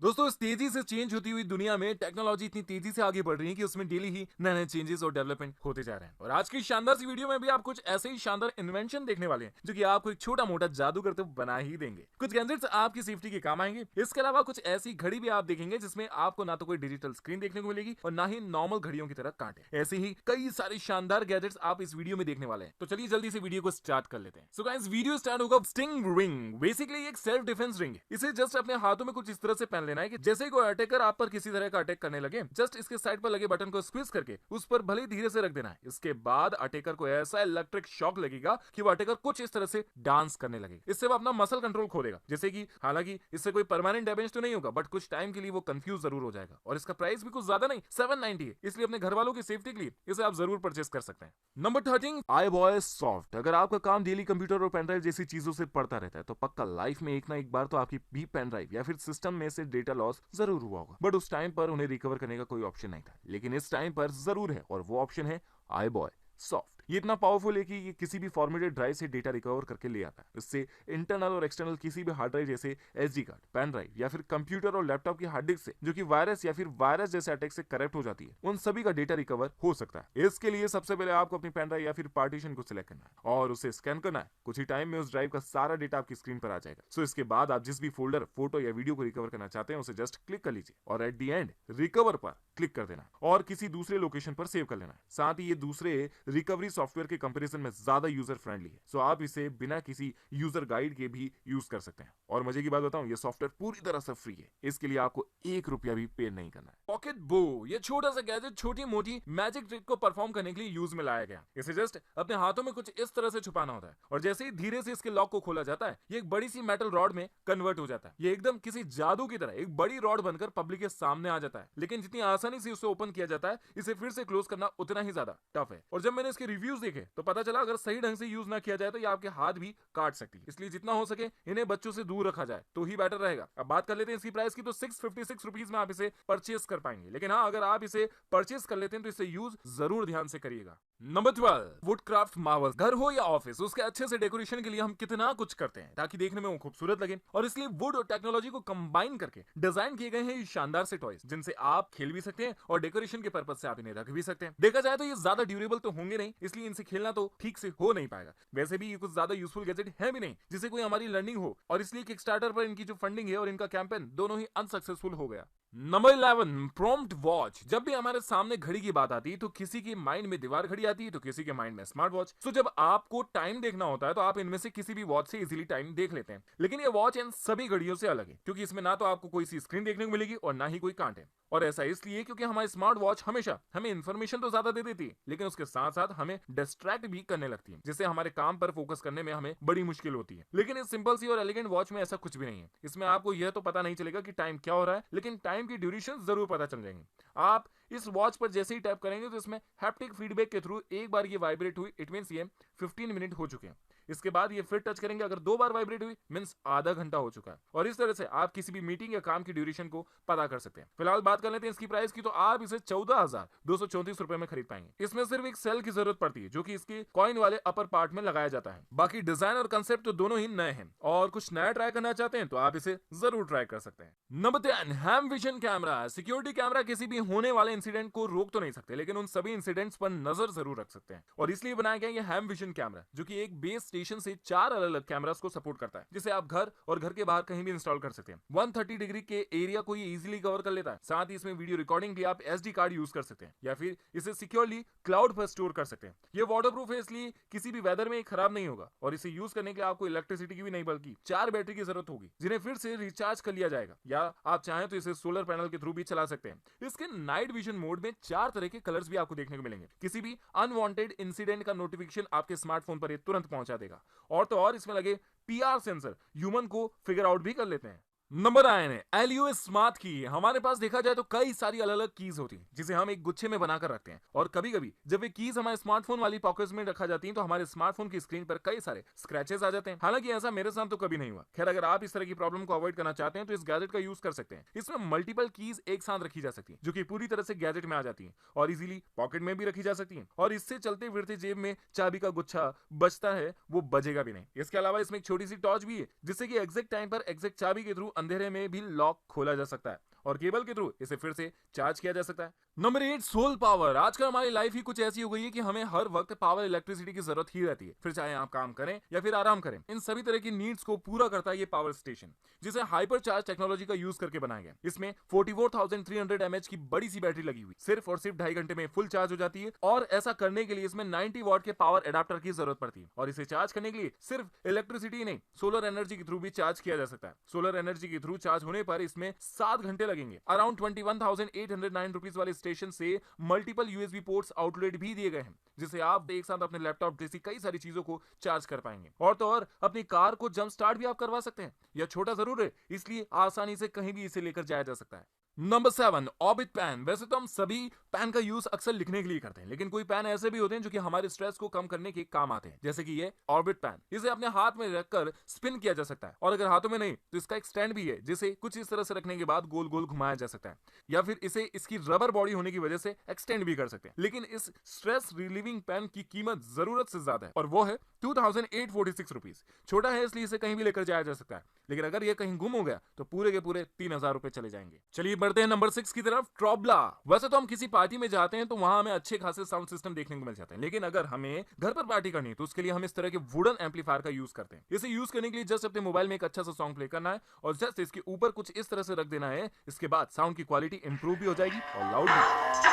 दोस्तों, इस तेजी से चेंज होती हुई दुनिया में टेक्नोलॉजी इतनी तेजी से आगे बढ़ रही है कि उसमें डेली ही नए नए चेंजेस और डेवलपमेंट होते जा रहे हैं। और आज की शानदार सी वीडियो में भी आप कुछ ऐसे ही शानदार इन्वेंशन देखने वाले हैं जो कि आपको एक छोटा मोटा जादू करते हुए बना ही देंगे। कुछ गैजेट्स आपकी सेफ्टी के काम आएंगे। इसके अलावा कुछ ऐसी घड़ी भी आप देखेंगे जिसमें आपको ना तो कोई डिजिटल स्क्रीन देखने को मिलेगी और ना ही नॉर्मल घड़ियों की तरह कांटे। ऐसे ही कई सारे शानदार गैजेट्स आप इस वीडियो में देखने वाले हैं। तो चलिए जल्दी से वीडियो को स्टार्ट कर लेते हैं। सो गाइस, वीडियो स्टार्ट होगा स्टिंग रिंग। बेसिकली एक सेल्फ डिफेंस रिंग है। इसे जस्ट अपने हाथों में कुछ इस तरह से पहन लेना है कि जैसे कोई अटैकर आप पर किसी तरह का अटैक करने लगे, जस्ट इसके साइड पर लगे बटन को स्क्वीज करके उस पर भले ही धीरे से रख देना है। इसके बाद अटैकर को ऐसा इलेक्ट्रिक शॉक लगेगा कि वो अटैकर कुछ इस तरह से डांस करने लगे। इससे वो अपना मसल कंट्रोल खो देगा। जैसे कि हालांकि इससे कोई परमानेंट डैमेज तो नहीं होगा, बट कुछ टाइम के लिए वो कंफ्यूज जरूर हो जाएगा। और इसका प्राइस भी कुछ ज्यादा नहीं, 790 है। इसलिए अपने घर वालों की सेफ्टी के लिए इसे आप जरूर परचेस कर सकते हैं। Number 13, iBoy soft. अगर आपका काम डेली कंप्यूटर और पेनड्राइव जैसी चीजों से पड़ता रहता है तो पक्का लाइफ में एक ना एक बार तो आपकी भी पेनड्राइव या फिर सिस्टम में से डेटा लॉस जरूर हुआ होगा। बट उस टाइम पर उन्हें रिकवर करने का कोई ऑप्शन नहीं था, लेकिन इस टाइम पर जरूर है और वो ऑप्शन है iBoy सॉफ्ट। ये इतना पावरफुल है कि ये किसी भी फॉर्मेटेड ड्राइव से डेटा रिकवर करके ले आता है। इससे इंटरनल और एक्सटर्नल किसी भी हार्ड ड्राइव जैसे एसडी कार्ड, पेन ड्राइव या फिर कंप्यूटर और लैपटॉप की हार्ड डिस्क से जो कि वायरस या फिर वायरस जैसे अटैक से करप्ट हो जाती है, उन सभी का डेटा रिकवर हो सकता है। इसके लिए सबसे पहले आपको अपनी पेन ड्राइव या फिर पार्टीशन को सिलेक्ट करना है और उसे स्कैन करना है। कुछ ही टाइम में उस ड्राइव का सारा डेटा आपकी स्क्रीन पर आ जाएगा। सो इसके बाद आप जिस भी फोल्डर, फोटो या वीडियो को रिकवर करना चाहते हैं उसे जस्ट क्लिक कर लीजिए और एट दी एंड रिकवर पर क्लिक कर देना और किसी दूसरे लोकेशन पर सेव कर लेना है। साथ ही ये दूसरे रिकवरी सॉफ्टवेयर के कंपैरिजन में ज्यादा यूजर फ्रेंडली है। सो आप इसे बिना किसी यूजर गाइड के भी यूज कर सकते हैं। और मजे की बात बताऊं, ये सॉफ्टवेयर पूरी तरह से फ्री है। इसके लिए आपको 1 रुपया भी पे नहीं करना है। पॉकेट बो, ये छोटा सा गैजेट छोटी मोटी मैजिक ट्रिक को परफॉर्म करने के लिए यूज में लाया गया। इसे जस्ट अपने हाथों में कुछ इस तरह से छुपाना होता है और जैसे ही धीरे से इसके लॉक को खोला जाता है, ये एक बड़ी सी मेटल रॉड में कन्वर्ट हो जाता है। ये एकदम किसी जादू की तरह एक बड़ी रॉड बनकर पब्लिक के सामने आ जाता है। लेकिन जितनी आसानी से उसे ओपन किया जाता है, इसे फिर से क्लोज करना उतना ही ज्यादा टफ है। और जब मैंने इसके रिव्यूज देखे तो पता चला अगर सही ढंग से यूज ना किया जाए तो ये आपके हाथ भी काट सकती है। इसलिए जितना हो सके इन्हें बच्चों से दूर रखा जाए तो ही बेटर रहेगा। अब बात कर लेते हैं इसकी प्राइस की। तो 656 रुपीज में आप इसे परचेस कर पाएंगे। लेकिन हाँ, अगर आप इसे परचेस कर लेते हैं तो इसे यूज जरूर ध्यान से करिएगा। Number 12, woodcraft Marvels. घर हो या ऑफिस, उसके अच्छे से डेकोरेशन के लिए हम कितना कुछ करते हैं ताकि देखने में वो खूबसूरत लगे। और इसलिए वुड और टेक्नोलॉजी को कंबाइन करके डिजाइन किए गए हैं ये शानदार से टॉयज, जिनसे आप खेल भी सकते हैं और डेकोरेशन के पर्पज से आप इन्हें रख भी सकते हैं। देखा जाए तो ये ज्यादा ड्यूरेबल तो होंगे नहीं, इसलिए इनसे खेलना तो ठीक से हो नहीं पाएगा। वैसे भी ये कुछ ज्यादा यूजफुल गैजेट है भी नहीं जिससे कोई हमारी लर्निंग हो, और इसलिए किकस्टार्टर पर इनकी जो फंडिंग है और इनका कैंपेन दोनों ही अनसक्सेसफुल हो गया। Number 11, prompt watch. जब भी हमारे सामने घड़ी की बात आती है तो किसी के माइंड में दीवार घड़ी आती है तो किसी के माइंड में स्मार्ट वॉच। सो जब आपको टाइम देखना होता है तो आप इनमें से किसी भी वॉच से इजीली टाइम देख लेते हैं। लेकिन ये वॉच इन सभी घड़ियों से अलग है क्योंकि इसमें ना तो आपको कोई सी स्क्रीन देखने को मिलेगी और ना ही कोई कांटे। और ऐसा इसलिए क्योंकि हमारी स्मार्ट वॉच हमेशा हमें इंफॉर्मेशन तो ज्यादा दे देती है, लेकिन उसके साथ साथ हमें डिस्ट्रैक्ट भी करने लगती है, जिससे हमारे काम पर फोकस करने में हमें बड़ी मुश्किल होती है। लेकिन इस सिंपल सी और एलिगेंट वॉच में ऐसा कुछ भी नहीं है। इसमें आपको यह तो पता नहीं चलेगा कि टाइम क्या हो रहा है, लेकिन टाइम की ड्यूरेशन जरूर पता चल जाएंगे। आप इस वॉच पर जैसे ही टैप करेंगे तो इसमें हैप्टिक फीडबैक के थ्रू एक बार ये वाइब्रेट हुई, इट मींस ये 15 मिनट हो चुके हैं। इसके बाद ये फिर टच करेंगे, अगर 2 बार वाइब्रेट हुई मींस आधा घंटा हो चुका है। और इस तरह से आप किसी भी मीटिंग या काम की ड्यूरेशन को पता कर सकते हैं। फिलहाल बात कर लेते हैं इसकी प्राइस की। तो आप इसे 14,234 रुपए में खरीद पाएंगे। इसमें सिर्फ एक सेल की जरूरत पड़ती है जो कि इसके कॉइन वाले अपर पार्ट में लगाया जाता है। बाकी डिजाइन और कंसेप्ट तो दोनों ही नए हैं, और कुछ नया ट्राई करना चाहते हैं तो आप इसे जरूर ट्राई कर सकते हैं। नंबर 10, हैम विजन कैमरा। सिक्योरिटी कैमरा किसी भी होने वाले इंसिडेंट को रोक तो नहीं सकते, लेकिन उन सभी इंसिडेंट्स पर नजर जरूर रख सकते हैं। और इसलिए बनाया गया ये हैम विजन कैमरा, जो कि एक बेस स्टेशन से 4 अलग अलग कैमरास को सपोर्ट करता है, जिसे आप घर और घर के बाहर कहीं भी इंस्टॉल कर सकते हैं। 130 डिग्री के एरिया को ये इजीली कवर कर लेता है। साथ ही इसमें वीडियो रिकॉर्डिंग के लिए आप एसडी कार्ड यूज कर सकते हैं या फिर इसे सिक्योरली क्लाउड पर स्टोर कर सकते हैं। ये वाटरप्रूफ है, इसलिए किसी भी वेदर में खराब नहीं होगा। और इसे यूज करने के लिए आपको इलेक्ट्रिसिटी की भी नहीं बल्कि 4 बैटरी की जरूरत होगी, जिन्हें फिर से रिचार्ज कर लिया जाएगा, या आप चाहें तो इसे सोलर पैनल के थ्रू भी चला सकते हैं। इसके नाइट विजन मोड में 4 तरह के कलर्स भी आपको देखने को मिलेंगे। किसी भी अनवांटेड इंसिडेंट का नोटिफिकेशन आपके स्मार्टफोन पर तुरंत पहुंचा देगा। और तो और इसमें लगे पीआर सेंसर ह्यूमन को फिगर आउट भी कर लेते हैं। नंबर 9 है एलयूए स्मार्ट की। हमारे पास देखा जाए तो कई सारी अलग अलग कीज होती हैं जिसे हम एक गुच्छे में बनाकर रखते हैं, और कभी कभी जब वे कीज हमारे स्मार्टफोन वाली पॉकेट्स में रखा जाती हैं तो हमारे स्मार्टफोन की स्क्रीन पर कई सारे स्क्रैचेस आ जाते हैं। हालांकि ऐसा मेरे साथ तो कभी नहीं हुआ। खैर, अगर आप इस तरह की प्रॉब्लम को अवॉइड करना चाहते हैं तो इस गैजेट का यूज कर सकते हैं। इसमें मल्टीपल कीज एक साथ रखी जा सकती है जो कि पूरी तरह से गैजेट में आ जाती है और इजीली पॉकेट में भी रखी जा सकती है। और इससे चलते फिरते जेब में चाबी का गुच्छा बचता है, वो बजेगा भी नहीं। इसके अलावा इसमें एक छोटी सी टॉर्च भी है जिससे कि एग्जैक्ट टाइम पर एग्जैक्ट चाबी के थ्रू अंधेरे में भी लॉक खोला जा सकता है और केबल के थ्रू इसे फिर से चार्ज किया जा सकता है। Number 8, soul power. आजकल हमारी लाइफ ही कुछ ऐसी हो गई है कि हमें हर वक्त पावर इलेक्ट्रिसिटी की जरूरत ही रहती है, फिर चाहे आप काम करें या फिर आराम करें। इन सभी तरह की नीड्स को पूरा करता है ये पावर स्टेशन, जिसे हाइपर चार्ज टेक्नोलॉजी का यूज करके बनाया गया। इसमें 44,300 mAh की बड़ी सी बैटरी लगी हुई, सिर्फ और सिर्फ 2.5 घंटे में फुल चार्ज हो जाती है। और ऐसा करने के लिए इसमें 90 वॉट के पावर एडाप्टर की जरूरत पड़ती है और इसे चार्ज करने के लिए सिर्फ इलेक्ट्रिसिटी नहीं, सोलर एनर्जी के थ्रू भी चार्ज किया जा सकता है। सोलर एनर्जी के थ्रू चार्ज होने पर इसमें 7 घंटे लगेंगे। अराउंड 21,809 रुपीज वाले स्टेशन से मल्टीपल यूएसबी पोर्ट्स आउटलेट भी दिए गए हैं, जिसे आप एक साथ अपने लैपटॉप जैसी कई सारी चीजों को चार्ज कर पाएंगे। और तो और अपनी कार को जंप स्टार्ट भी आप करवा सकते हैं। यह छोटा जरूर है, इसलिए आसानी से कहीं भी इसे लेकर जाया जा सकता है। Number 7, orbit pen. वैसे तो हम सभी पेन का यूज अक्सर लिखने के लिए करते हैं, लेकिन कोई पेन ऐसे भी होते हैं जो कि हमारे स्ट्रेस को कम करने के काम आते हैं, जैसे कि ये ऑर्बिट पेन। इसे अपने हाथ में रखकर स्पिन किया जा सकता है, और अगर हाथों में नहीं तो इसका एक स्टैंड भी है, जिसे कुछ इस तरह से रखने के बाद गोल गोल घुमाया जा सकता है, या फिर इसे इसकी रबर बॉडी होने की वजह से एक्सटेंड भी कर सकते हैं। लेकिन इस स्ट्रेस रिलीविंग पेन की कीमत जरूरत से ज्यादा है, और वो है 2,846 रुपीज। छोटा है इसलिए इसे कहीं भी लेकर जाया जा सकता है, लेकिन अगर ये कहीं गुम हो गया तो पूरे के पूरे 3,000 रुपए चले जाएंगे। चलिए बढ़ते हैं नंबर 6 की तरफ, ट्रॉबला। वैसे तो हम किसी पार्टी में जाते हैं तो वहां हमें अच्छे खासे साउंड सिस्टम देखने को मिल जाते हैं, लेकिन अगर हमें घर पर पार्टी करनी है तो उसके लिए हम इस तरह के वुडन एम्पलीफायर का यूज करते हैं। इसे यूज करने के लिए जस्ट अपने मोबाइल में एक अच्छा सा सॉन्ग प्ले करना है और जस्ट इसके ऊपर कुछ इस तरह से रख देना है। इसके बाद साउंड की क्वालिटी इंप्रूव भी हो जाएगी और लाउड भी।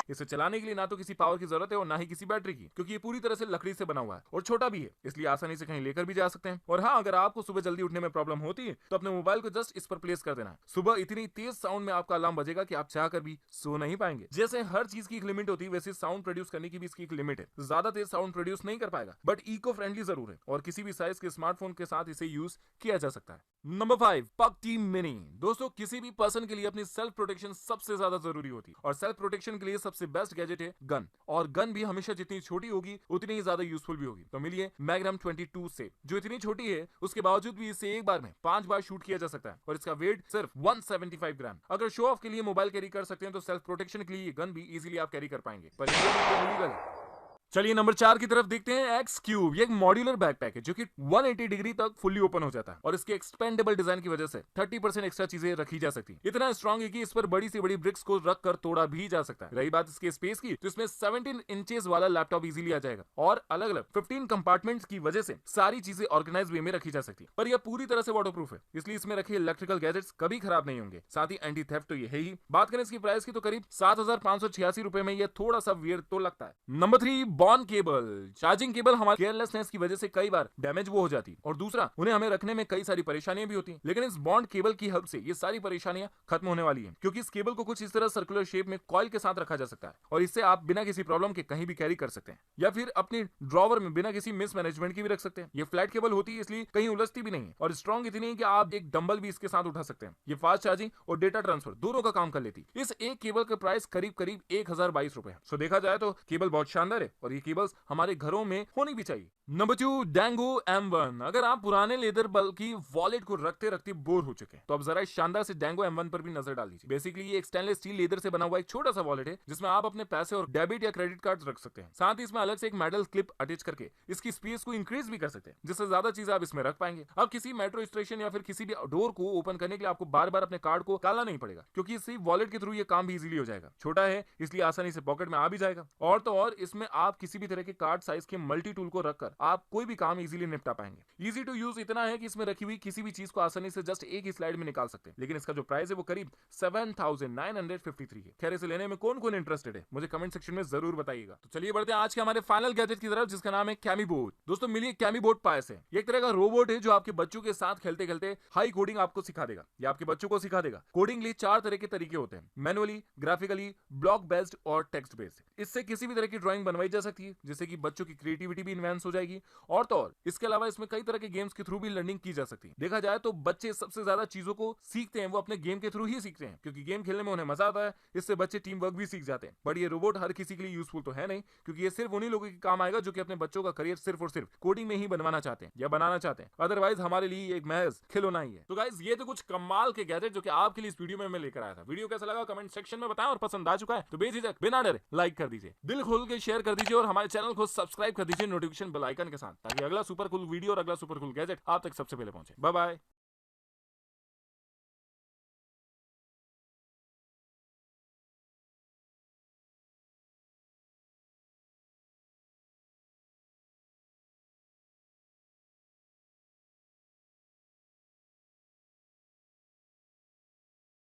इसे चलाने के लिए ना तो किसी पावर की जरूरत है और ना ही किसी बैटरी की, क्योंकि ये पूरी तरह से लकड़ी से बना हुआ है और छोटा भी है, इसलिए आसानी से कहीं लेकर भी जा सकते हैं। और हाँ, अगर आपको सुबह जल्दी उठने में प्रॉब्लम होती है तो अपने मोबाइल को जस्ट इस पर प्लेस कर देना है। सुबह इतनी तेज साउंड में आपका अलार्म बजेगा कि आप चाहकर भी सो नहीं पाएंगे। जैसे हर चीज की एक लिमिट होती है, वैसे साउंड प्रोड्यूस करने की भी इसकी एक लिमिट है। ज्यादा तेज साउंड प्रोड्यूस नहीं कर पाएगा, बट इको फ्रेंडली जरूर है और किसी भी साइज के स्मार्टफोन के साथ इसे यूज किया जा सकता है। नंबर 5, पगटी मिनी। दोस्तों, किसी भी पर्सन के लिए अपनी सेल्फ प्रोटेक्शन सबसे ज्यादा जरूरी होती है और सेल्फ प्रोटेक्शन के लिए सबसे बेस्ट गैजेट है गन। और गन भी हमेशा जितनी छोटी होगी उतनी ही ज्यादा यूजफुल भी होगी। तो मिलिए मैग्नम 22 से, जो इतनी छोटी है उसके बावजूद भी इसे एक बार में 5 बार शूट किया जा सकता है और इसका वेट सिर्फ 175 ग्राम। अगर शो ऑफ के लिए मोबाइल कैरी कर सकते हैं तो सेल्फ प्रोटेक्शन के लिए ये गन भी इजीली आप कैरी कर पाएंगे, पर लीगल है। चलिए नंबर 4 की तरफ देखते हैं, एक्स क्यूब। ये एक मॉड्यूलर बैकपैक है जो कि 180 डिग्री तक फुल्ली ओपन हो जाता है और इसके एक्सपेंडेबल डिजाइन की वजह से 30% एक्स्ट्रा चीजें रखी जा सकती हैं। इतना स्ट्रॉन्ग है कि इस पर बड़ी से बड़ी ब्रिक्स को रख कर तोड़ा भी जा सकता है। रही बात इसके स्पेस की, तो इसमें 17 इंचेस वाला लैपटॉप इजीली आ जाएगा और अलग अलग 15 कंपार्टमेंट्स की वजह से सारी चीजें ऑर्गेनाइज वे में रखी जा सकती है। पर यह पूरी तरह से वाटरप्रूफ है, इसलिए इसमें रखे इलेक्ट्रिकल गैजेट्स कभी खराब नहीं होंगे। साथ ही एंटी थेफ्ट तो ये है ही। बात करें इसकी प्राइस की तो करीब 7,586 रुपए में यह थोड़ा सा वियर्ड तो लगता है। Number 3, born cable. Charging cable हमारे केयरलेसनेस की वजह से कई बार डैमेज वो हो जाती है और दूसरा उन्हें हमें रखने में कई सारी परेशानियां भी होती हैं। लेकिन इस बॉन्ड केबल की हेल्प से ये सारी परेशानियां खत्म होने वाली हैं, क्योंकि इस केबल को कुछ इस तरह सर्कुलर शेप में कॉइल के साथ रखा जा सकता है और इससे आप बिना किसी प्रॉब्लम के कहीं भी कैरी कर सकते हैं या फिर अपनी ड्रॉवर में बिना किसी मिसमैनेजमेंट की भी रख सकते हैं। ये फ्लैट केबल होती है इसलिए कहीं उलझती भी नहीं है और स्ट्रॉन्ग इतनी है कि आप एक डंबल भी इसके साथ उठा सकते हैं। ये फास्ट चार्जिंग और डेटा ट्रांसफर दोनों का काम कर लेती है। इस एक केबल का प्राइस करीब 1022 रुपए है। सो देखा जाए तो केबल बहुत शानदार है और ये केबल्स हमारे घरों में होनी भी चाहिए। Number 2, डैंगो M1। अगर आप पुराने लेदर बल्कि वॉलेट को रखते रखते बोर हो चुके हैं तो अब जरा इस शानदार से डैंगो M1 पर भी नजर डाल दीजिए। बेसिकली ये एक स्टेनलेस स्टील लेदर से बना हुआ एक छोटा सा वॉलेट है जिसमें आप अपने पैसे और डेबिट या क्रेडिट कार्ड रख सकते हैं। साथ ही इसमें अलग से एक मेटल क्लिप अटैच करके इसकी स्पेस को इंक्रीज भी कर सकते हैं, जिससे ज्यादा चीजें आप इसमें रख पाएंगे। अब किसी मेट्रो स्टेशन या फिर किसी भी डोर को ओपन करने के लिए आपको बार बार अपने कार्ड को डालना नहीं पड़ेगा, क्योंकि इसी वॉलेट के थ्रू ये काम भी इजीली हो जाएगा। छोटा है इसलिए आसानी से पॉकेट में आ भी जाएगा और तो और इसमें आप किसी भी तरह के कार्ड साइज के मल्टी टूल को रखकर आप कोई भी काम इजीली निपटा पाएंगे। इजी टू यूज इतना है कि इसमें रखी हुई किसी भी चीज को आसानी से जस्ट एक ही स्लाइड में निकाल सकते हैं। लेकिन इसका जो प्राइस है वो करीब 7,953 है। खैर इसे लेने में कौन कौन इंटरेस्टेड है मुझे कमेंट सेक्शन में जरूर बताइएगा। तो चलिए बढ़ते हैं आज के हमारे फाइनल गैजेट की तरफ, जिसका नाम है कैमीबोट। दोस्तों मिलिए कैमीबोट पाए से। एक तरह का रोबोट है जो आपके बच्चों के साथ खेलते खेलते हाई कोडिंग आपको सिखा देगा या आपके बच्चों को सिखा देगा। कोडिंग के लिए 4 तरह के तरीके होते हैं, मैनुअली, ग्राफिकली, ब्लॉक बेस्ड और टेक्स्ट बेस्ड। इससे किसी भी तरह की ड्राइंग बनवाई जा सकती है, जिससे कि बच्चों की क्रिएटिविटी भी इन्वेंस हो जाएगी और तो और इसके अलावा इसमें कई तरह के गेम्स के थ्रू भी लर्निंग की जा सकती है। देखा जाए तो बच्चे सबसे ज्यादा चीजों को सीखते हैं वो अपने गेम के थ्रू ही सीखते हैं, क्योंकि गेम खेलने में उन्हें मजा आता है। इससे बच्चे टीम वर्क भी सीख जाते हैं। बट ये रोबोट हर किसी के लिए यूजफुल तो है नहीं, क्योंकि ये सिर्फ उन्हीं लोगों के काम आएगा जो कि अपने बच्चों का करियर सिर्फ और सिर्फ कोडिंग में ही बनवाना चाहते हैं या बनाना चाहते हैं। अदरवाइज हमारे लिए एक महज खिलौना ही है। तो गाइस ये तो कुछ कमाल के गैजेट जो कि आपके लिए इस वीडियो में मैं लेकर आया था। वीडियो कैसा लगा कमेंट सेक्शन में बताएं और पसंद आ चुका है तो बेझिझक बिना डरे लाइक कर दीजिए, दिल खोल के शेयर कर दीजिए श्योर हमारे चैनल को सब्सक्राइब कर दीजिए नोटिफिकेशन बेल आइकन के साथ, ताकि अगला सुपर कूल वीडियो और अगला सुपर कूल गैजेट आप तक सबसे पहले पहुंचे। Bye bye.